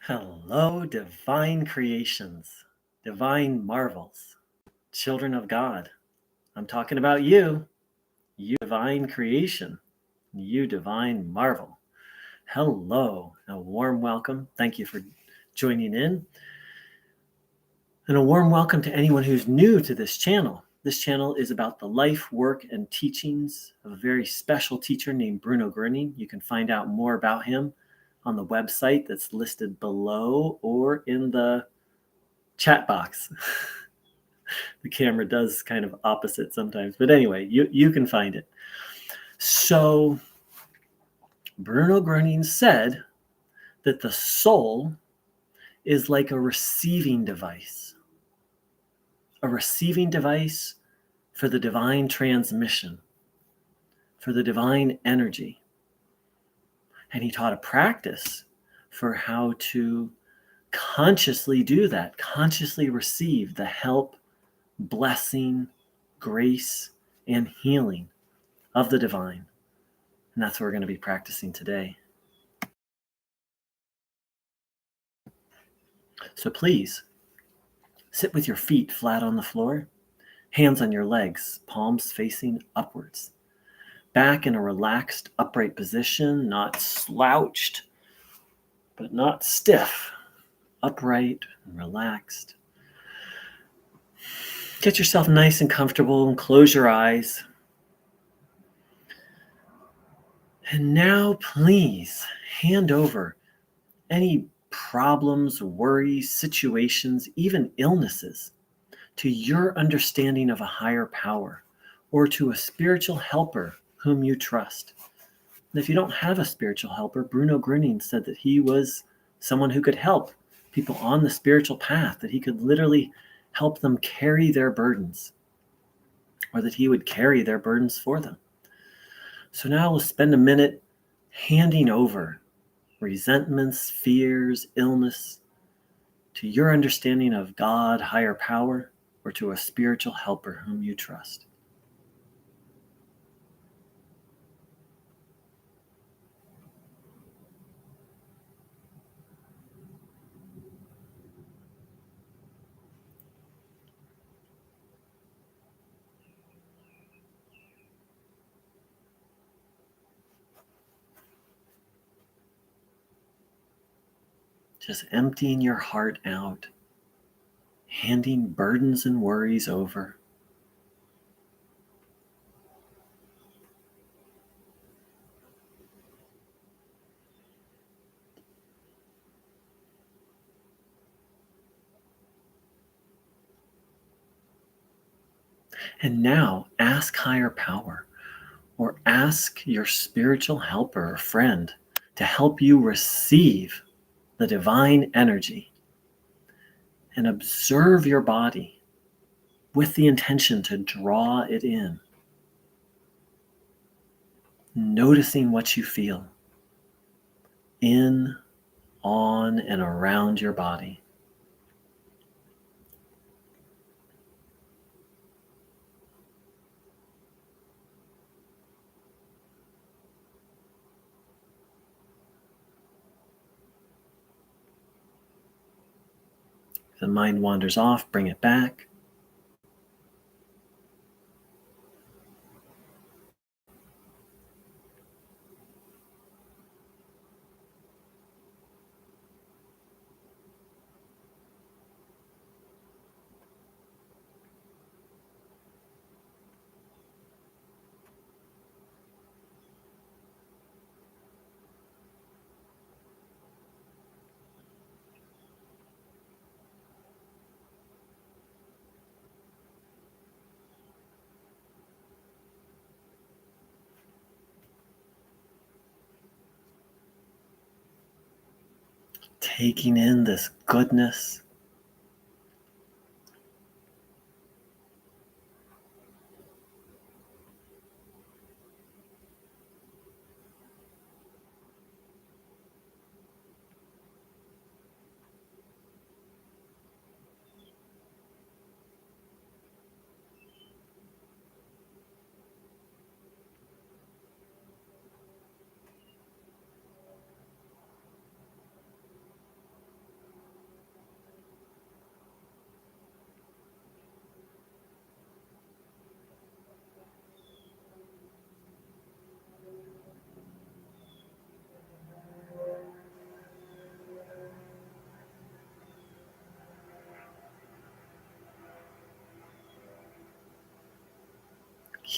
Hello, divine creations, divine marvels, children of God. I'm talking about you, you divine creation, you divine marvel. Hello, a warm welcome. Thank you for joining in. And a warm welcome to anyone who's new to this channel. This channel is about the life, work, and teachings of a very special teacher named Bruno Groening. You can find out more about him on the website that's listed below or in the chat box. The camera does kind of opposite sometimes, but anyway, you can find it. So Bruno Groening said that the soul is like a receiving device for the divine transmission, for the divine energy. And he taught a practice for how to consciously do that, consciously receive the help, blessing, grace, and healing of the divine. And that's what we're going to be practicing today. So please sit with your feet flat on the floor, hands on your legs, palms facing upwards. Back in a relaxed, upright position, not slouched, but not stiff. Upright and relaxed. Get yourself nice and comfortable and close your eyes. And now, please hand over any problems, worries, situations, even illnesses to your understanding of a higher power or to a spiritual helper whom you trust. And if you don't have a spiritual helper, Bruno Groening said that he was someone who could help people on the spiritual path, that he could literally help them carry their burdens, or that he would carry their burdens for them. So now we'll spend a minute handing over resentments, fears, illness to your understanding of God, higher power, or to a spiritual helper whom you trust. Just emptying your heart out, handing burdens and worries over. And now ask higher power or ask your spiritual helper or friend to help you receive the divine energy and observe your body with the intention to draw it in, noticing what you feel in, on, and around your body. If the mind wanders off, bring it back. Taking in this goodness.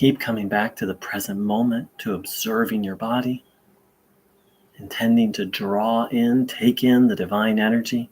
Keep coming back to the present moment, to observing your body, intending to draw in, take in the divine energy.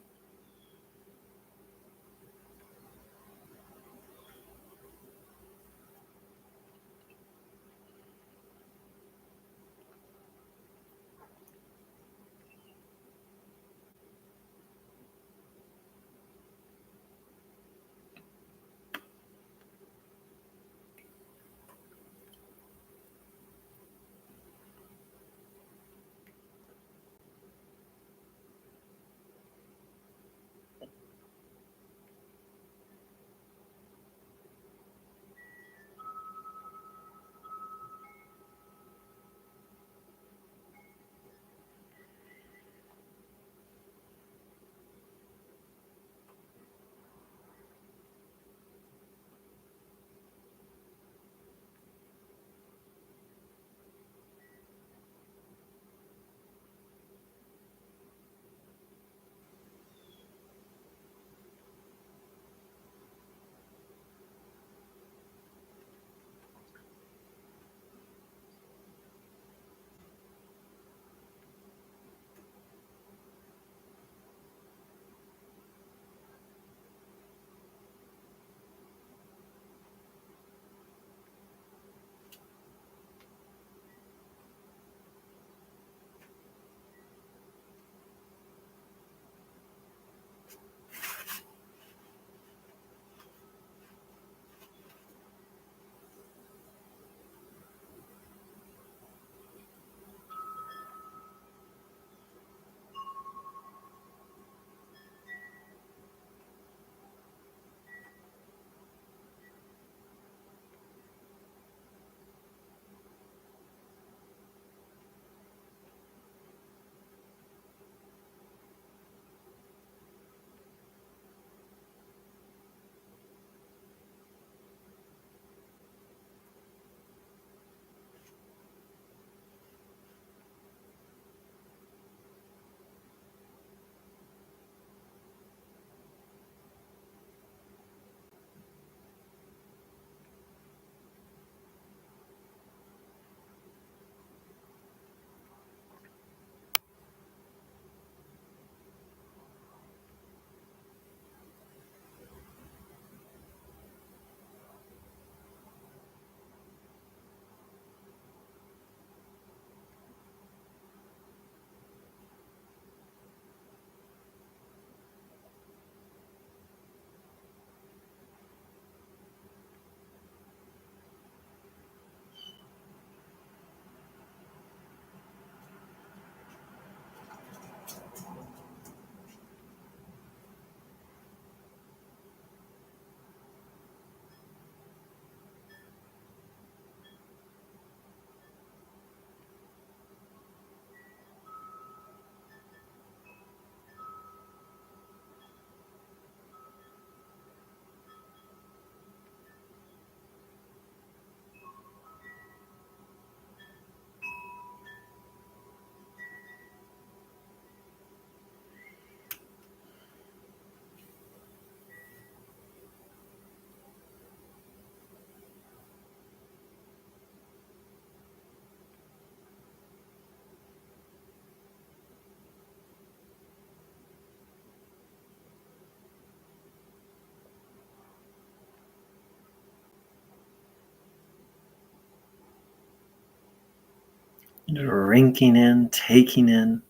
Drinking in, taking in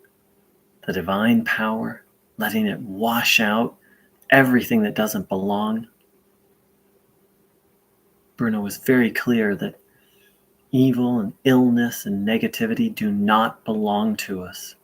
the divine power, letting it wash out everything that doesn't belong. Bruno was very clear that evil and illness and negativity do not belong to us.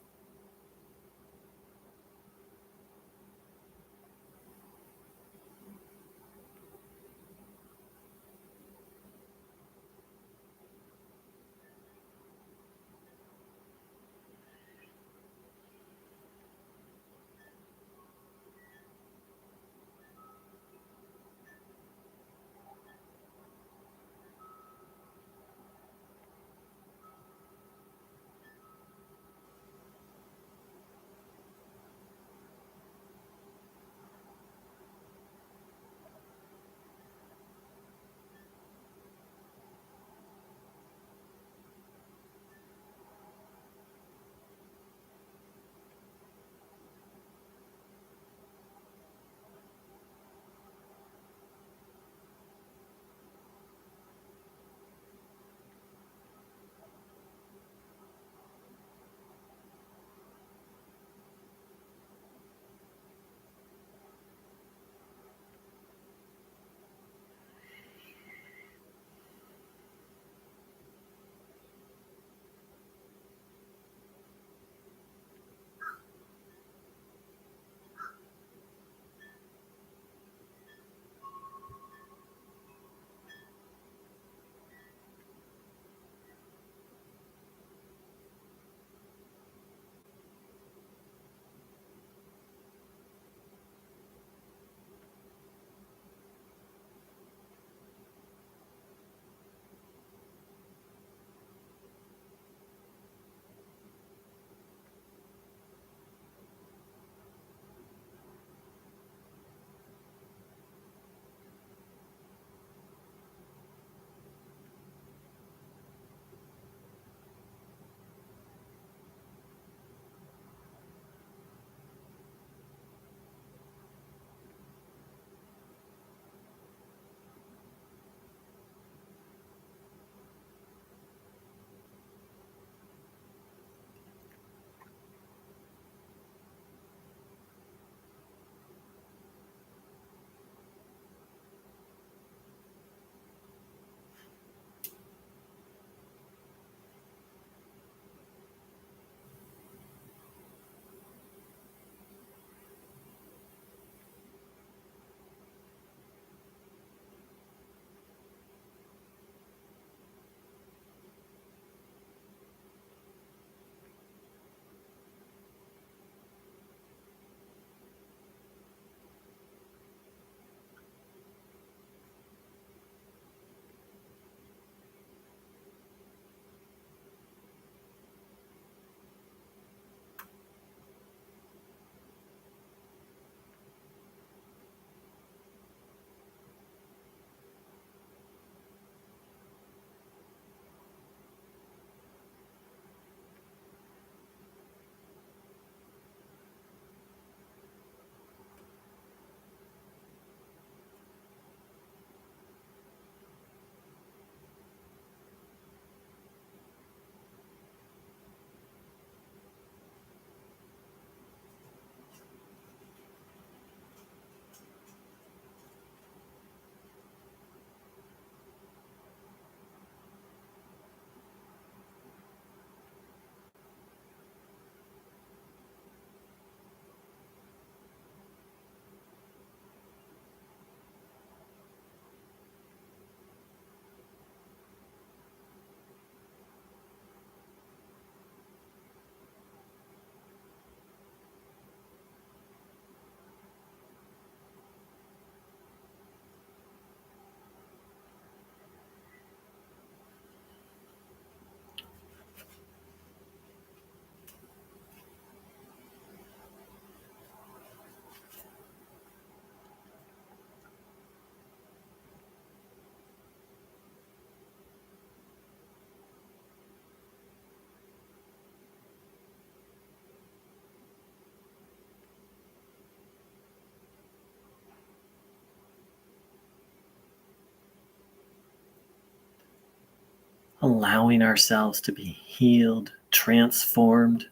allowing ourselves to be healed, transformed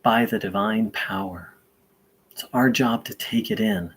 by the divine power. It's our job to take it in.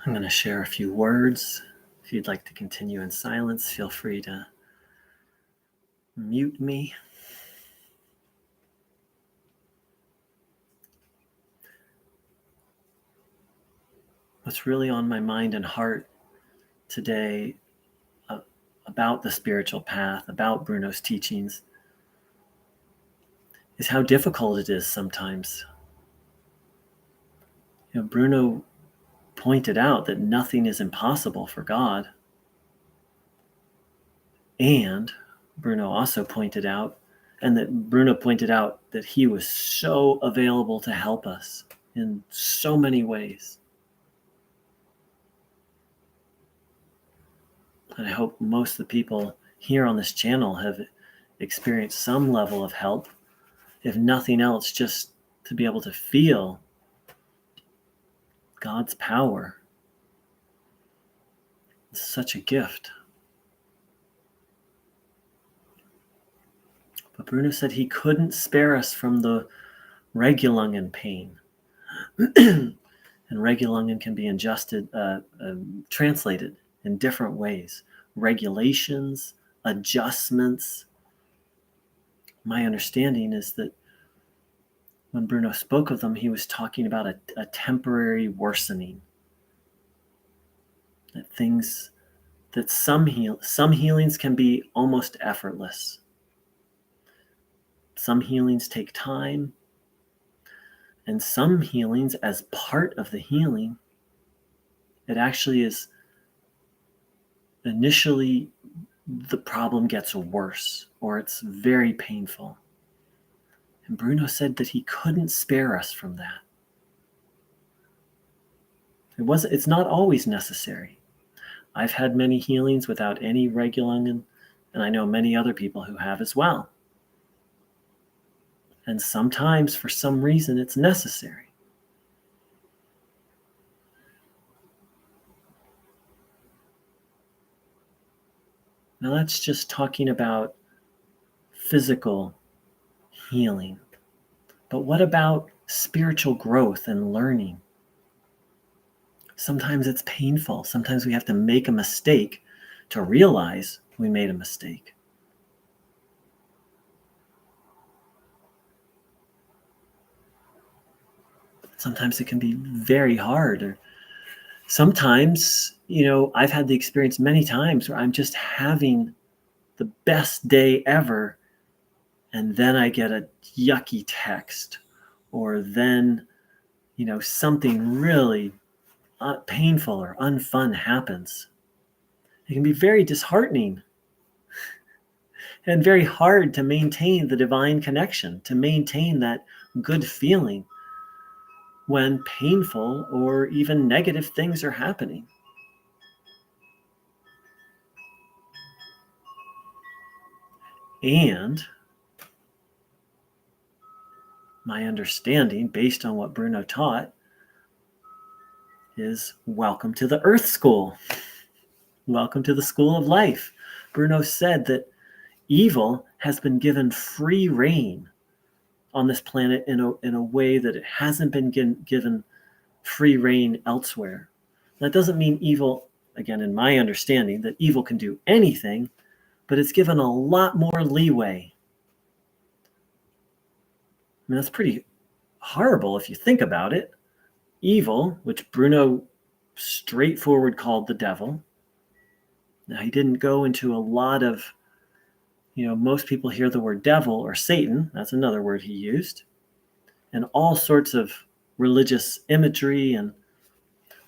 I'm going to share a few words. If you'd like to continue in silence, feel free to mute me. What's really on my mind and heart today about the spiritual path, about Bruno's teachings, is how difficult it is sometimes. Bruno pointed out that nothing is impossible for God. And Bruno also pointed out, Bruno pointed out that he was so available to help us in so many ways. And I hope most of the people here on this channel have experienced some level of help, if nothing else, just to be able to feel God's power. It's such a gift. But Bruno said he couldn't spare us from the Regulungen pain. And Regulungen can be translated in different ways. Regulations, adjustments. My understanding is that when Bruno spoke of them, he was talking about a temporary worsening. That some healings can be almost effortless. Some healings take time, and some healings, as part of the healing, it actually is initially the problem gets worse, or it's very painful. And Bruno said that he couldn't spare us from that. It's not always necessary. I've had many healings without any Regulungen, and I know many other people who have as well. And sometimes, for some reason, it's necessary. Now that's just talking about physical healing. But what about spiritual growth and learning? Sometimes it's painful. Sometimes we have to make a mistake to realize we made a mistake. Sometimes it can be very hard. Or sometimes, I've had the experience many times where I'm just having the best day ever, and then I get a yucky text, or then, something really painful or unfun happens. It can be very disheartening and very hard to maintain the divine connection, to maintain that good feeling when painful or even negative things are happening. And my understanding, based on what Bruno taught, is welcome to the Earth School. Welcome to the School of Life. Bruno said that evil has been given free reign on this planet in a way that it hasn't been given free reign elsewhere. That doesn't mean evil, again, in my understanding, that evil can do anything, but it's given a lot more leeway. I mean, that's pretty horrible if you think about it. Evil, which Bruno straightforward called the devil. Now, he didn't go into a lot of, most people hear the word devil or Satan, that's another word he used, and all sorts of religious imagery. And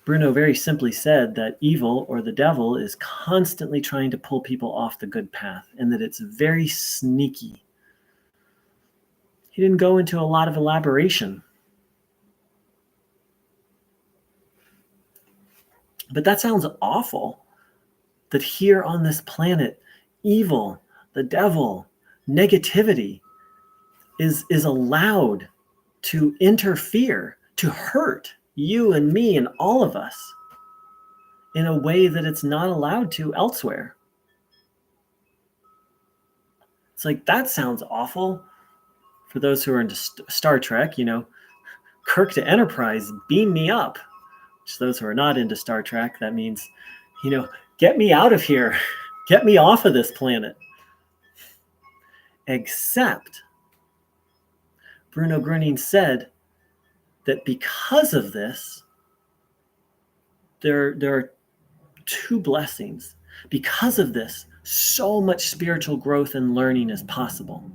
Bruno very simply said that evil, or the devil, is constantly trying to pull people off the good path, and that it's very sneaky. He didn't go into a lot of elaboration. But that sounds awful, that here on this planet, evil, the devil, negativity is allowed to interfere, to hurt you and me and all of us in a way that it's not allowed to elsewhere. It's like, that sounds awful. For those who are into Star Trek, Kirk to Enterprise, beam me up. To those who are not into Star Trek, that means, get me out of here. Get me off of this planet. Except Bruno Groening said that because of this, there are two blessings. Because of this, so much spiritual growth and learning is possible.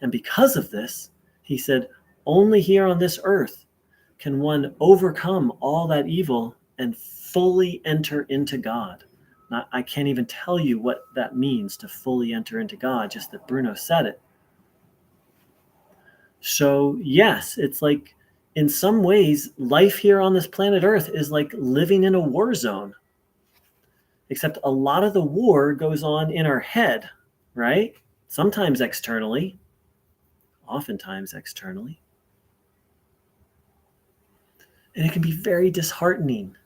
And because of this, he said, only here on this earth can one overcome all that evil and fully enter into God. Now, I can't even tell you what that means to fully enter into God, just that Bruno said it. So yes, it's like, in some ways, life here on this planet Earth is like living in a war zone. Except a lot of the war goes on in our head, right? Sometimes externally, oftentimes externally. And it can be very disheartening.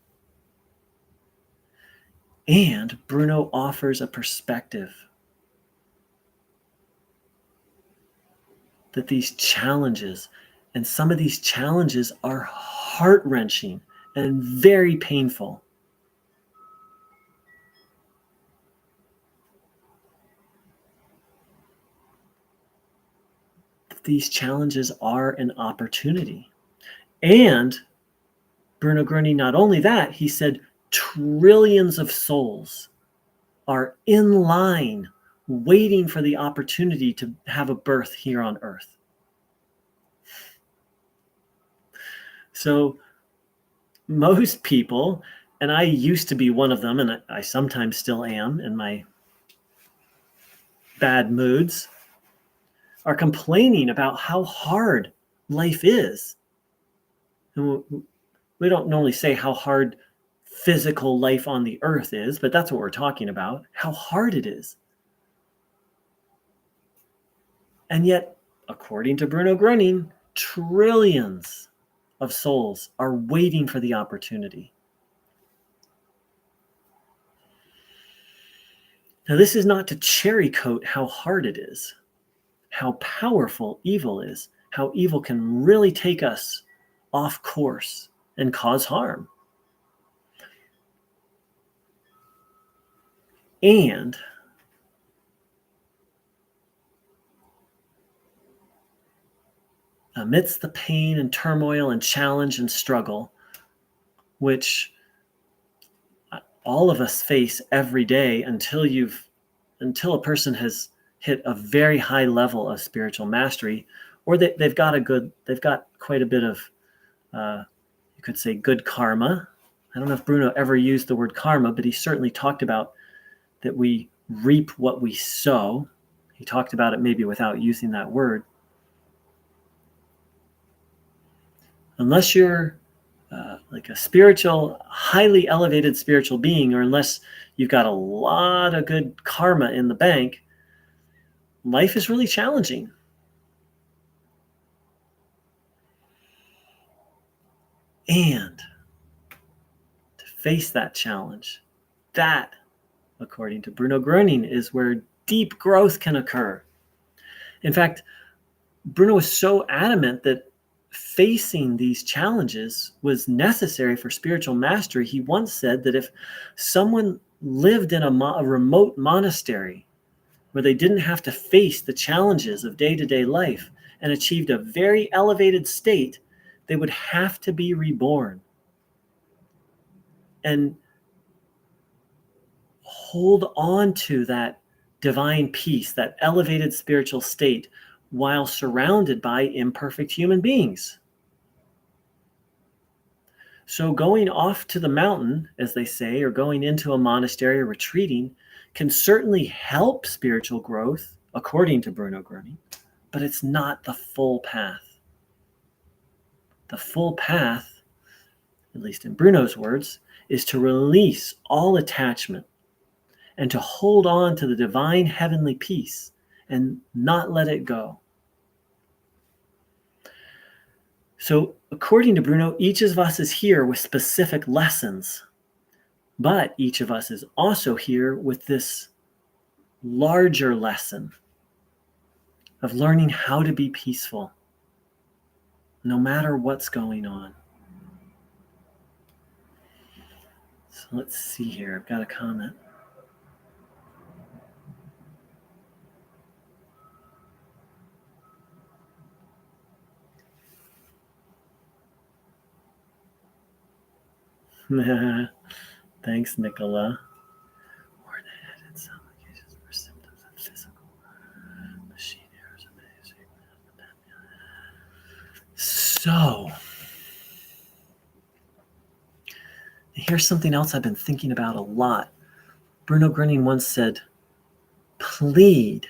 And Bruno offers a perspective that these challenges, and some of these challenges are heart-wrenching and very painful. These challenges are an opportunity. And Bruno Groening, not only that, he said trillions of souls are in line waiting for the opportunity to have a birth here on Earth. So most people, and I used to be one of them, and I sometimes still am in my bad moods, are complaining about how hard life is. And we don't normally say how hard physical life on the earth is, but that's what we're talking about, how hard it is. And yet, according to Bruno Groening, trillions of souls are waiting for the opportunity. Now, this is not to cherry coat how hard it is, how powerful evil is, how evil can really take us off course and cause harm. And amidst the pain and turmoil and challenge and struggle, which all of us face every day until a person has hit a very high level of spiritual mastery, or they've got quite a bit of, you could say, good karma. I don't know if Bruno ever used the word karma, but he certainly talked about that we reap what we sow. He talked about it maybe without using that word. Unless you're like a spiritual, highly elevated spiritual being, or unless you've got a lot of good karma in the bank, life is really challenging. And to face that challenge, that, according to Bruno Groening, is where deep growth can occur. In fact, Bruno was so adamant that facing these challenges was necessary for spiritual mastery. He once said that if someone lived in a remote monastery where they didn't have to face the challenges of day-to-day life and achieved a very elevated state, they would have to be reborn and hold on to that divine peace, that elevated spiritual state, while surrounded by imperfect human beings. So going off to the mountain, as they say, or going into a monastery or retreating can certainly help spiritual growth, according to Bruno Groening, but it's not the full path. The full path, at least in Bruno's words, is to release all attachment and to hold on to the divine heavenly peace and not let it go. So, according to Bruno, each of us is here with specific lessons, but each of us is also here with this larger lesson of learning how to be peaceful, no matter what's going on. So let's see here. I've got a comment. Thanks, Nicola. Or the head in some occasions for symptoms of physical machine errors. So, here's something else I've been thinking about a lot. Bruno Groening once said, plead,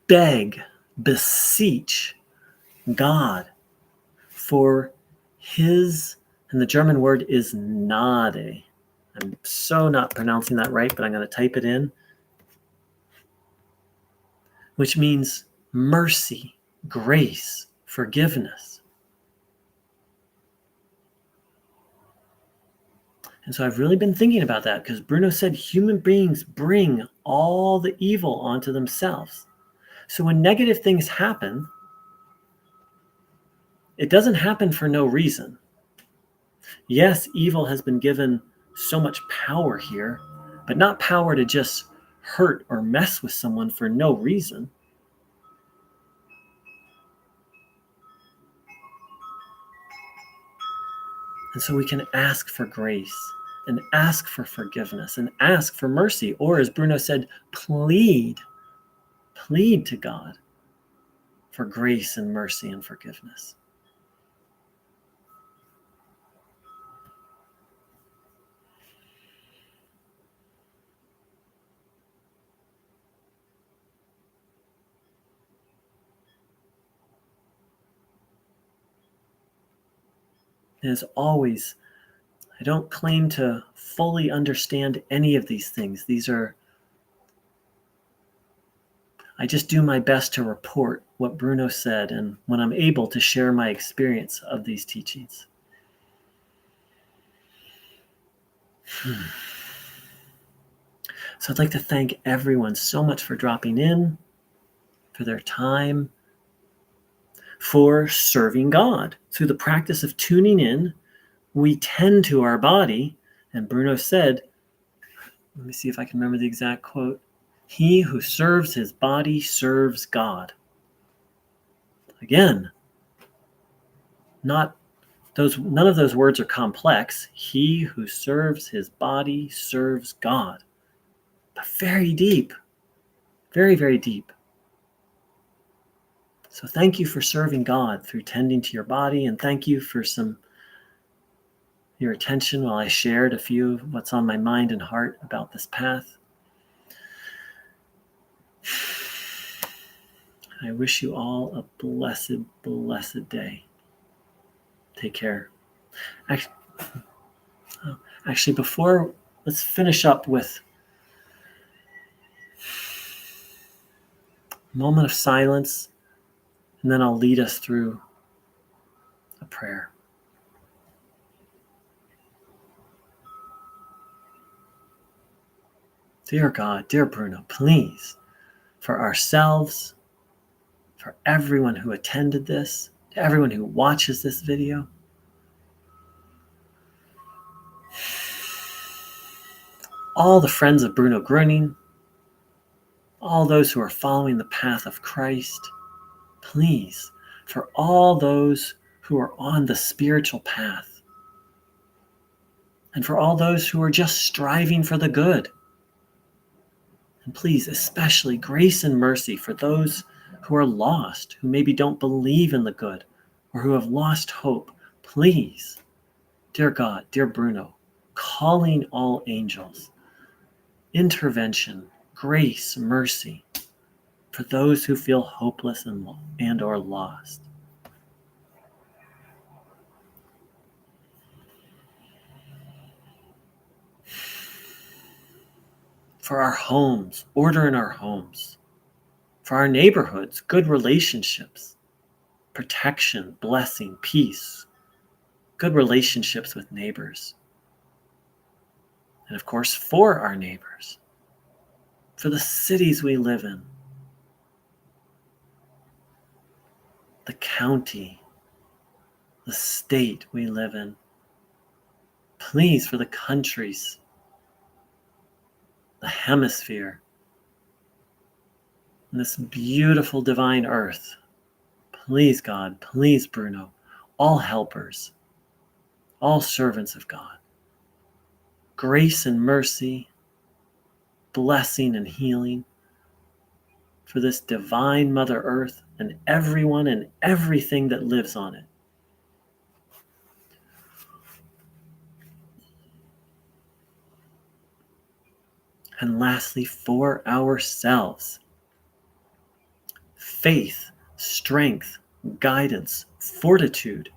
beg, beseech God for his, and the German word is Gnade. I'm so not pronouncing that right, but I'm going to type it in, which means mercy, grace, forgiveness. And so I've really been thinking about that because Bruno said human beings bring all the evil onto themselves. So when negative things happen, it doesn't happen for no reason. Yes, evil has been given so much power here, but not power to just hurt or mess with someone for no reason. And so we can ask for grace and ask for forgiveness and ask for mercy. Or as Bruno said, plead to God for grace and mercy and forgiveness. And as always, I don't claim to fully understand any of these things. I just do my best to report what Bruno said, and when I'm able to share my experience of these teachings. So I'd like to thank everyone so much for dropping in, for their time, for serving God. Through the practice of tuning in, we tend to our body, and Bruno said, let me see if I can remember the exact quote, he who serves his body serves God. Again, none of those words are complex. He who serves his body serves God. But very deep, very, very deep. So thank you for serving God through tending to your body, and thank you for your attention while I shared a few of what's on my mind and heart about this path. I wish you all a blessed, blessed day. Take care. Actually, let's finish up with a moment of silence, and then I'll lead us through a prayer. Dear God, dear Bruno, please, for ourselves, for everyone who attended this, to everyone who watches this video, all the friends of Bruno Groening, all those who are following the path of Christ, please, for all those who are on the spiritual path, and for all those who are just striving for the good. And please, especially grace and mercy for those who are lost, who maybe don't believe in the good, or who have lost hope. Please, dear God, dear Bruno, calling all angels, intervention, grace, mercy for those who feel hopeless and or lost. For our homes, order in our homes. For our neighborhoods, good relationships, protection, blessing, peace, good relationships with neighbors. And of course, for our neighbors, for the cities we live in, the county, the state we live in. Please, for the countries, the hemisphere, and this beautiful divine earth. Please, God, please, Bruno, all helpers, all servants of God, grace and mercy, blessing and healing for this divine Mother Earth and everyone and everything that lives on it. And lastly, for ourselves, faith, strength, guidance, fortitude,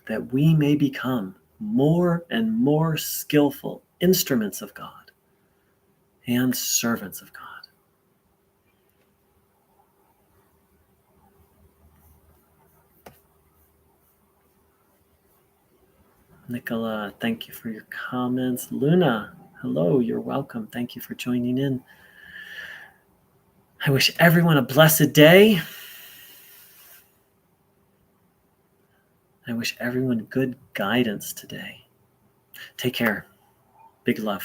that we may become more and more skillful instruments of God and servants of God. Nicola, thank you for your comments. Luna, hello, you're welcome. Thank you for joining in. I wish everyone a blessed day. I wish everyone good guidance today. Take care. Big love.